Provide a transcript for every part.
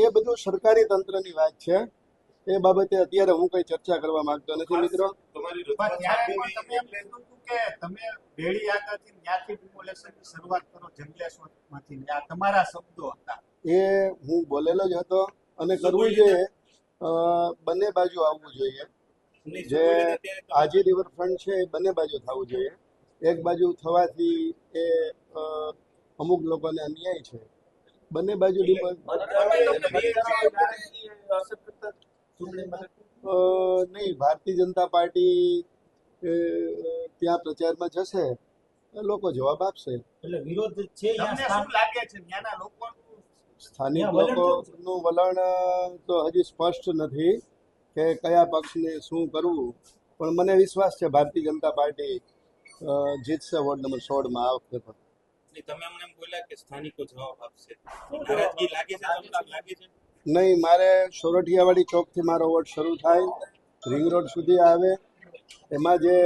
એ બધું સરકારી તંત્રની વાત છે. એ બાબતે અત્યારે હું કઈ ચર્ચા કરવા માંગતો નથી મિત્રો. એ હું બોલેલો જ હતો અને કરવું જોઈએ. બંને બાજુ આવવું જોઈએ. જે આજી રિવરફ્રન્ટ છે એ બંને બાજુ થવું જોઈએ. એક બાજુ થવાથી એ અમુક લોકોને અન્યાય છે. બંને બાજુ નહીં, ભારતીય જનતા પાર્ટી ત્યાં પ્રચારમાં જશે, લોકો જવાબ આપશે. એટલે વિરોધ છે. સ્થાનિક લોકોનું વલણ તો હજી સ્પષ્ટ નથી કે કયા પક્ષને શું કરવું, પણ મને વિશ્વાસ છે ભારતીય જનતા પાર્ટી જીતશે વોર્ડ નંબર 16 આ વખતે પણ. તમે અમને બોલ્યા કે સ્થાનિકો જવાબ આપશે, નારાજગી લાગે છે? નહીં, મારે સોરઠિયાવાડી ચોકથી મારો વોર્ડ શરૂ થાય, રિંગ રોડ સુધી આવે. એમાં જે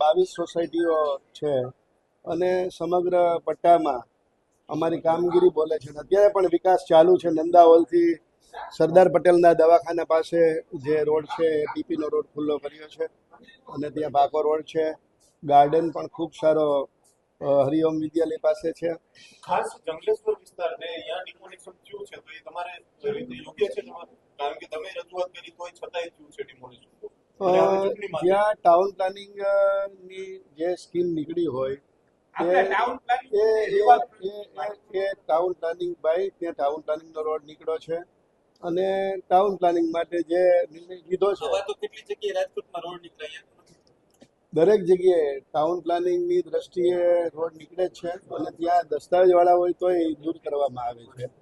22 સોસાયટીઓ છે અને સમગ્ર પટ્ટામાં અમારી કામગીરી બોલે છે. અત્યારે પણ વિકાસ ચાલુ છે. નંદા હોલથી સરદાર પટેલના દવાખાના પાસે જે રોડ છે એ ટીપીનો રોડ ખુલ્લો કર્યો છે અને ત્યાં પાકો રોડ છે. ગાર્ડન પણ ખૂબ સારો હરિઓમ વિદ્યાલય પાસે છે. ખાસ જંગલેશ્વર વિસ્તાર ને અહીંયા ડિમોલિશન થયું છે, તો એ તમારે યોગ્ય છે? કારણ કે તમે રજૂઆત કરી તોય છતાંય થયું છે ડિમોલિશન. જ્યાં ટાઉન પ્લાનિંગ ની જે સ્કીમ નીકળી હોય એ ટાઉન પ્લાનિંગ બાય ત્યાં ટાઉન પ્લાનિંગ નો રોડ નીકળ્યો છે અને ટાઉન પ્લાનિંગ માટે જે નિર્ણય લીધો છે. કેટલી જગ્યાએ રાજકોટમાં રોડ નીકળ્યા? દરેક જગ્યાએ ટાઉન પ્લાનિંગની દ્રષ્ટિએ રોડ નીકળે જ છે અને ત્યાં દસ્તાવેજ વાળા હોય તો એ દૂર કરવામાં આવે છે.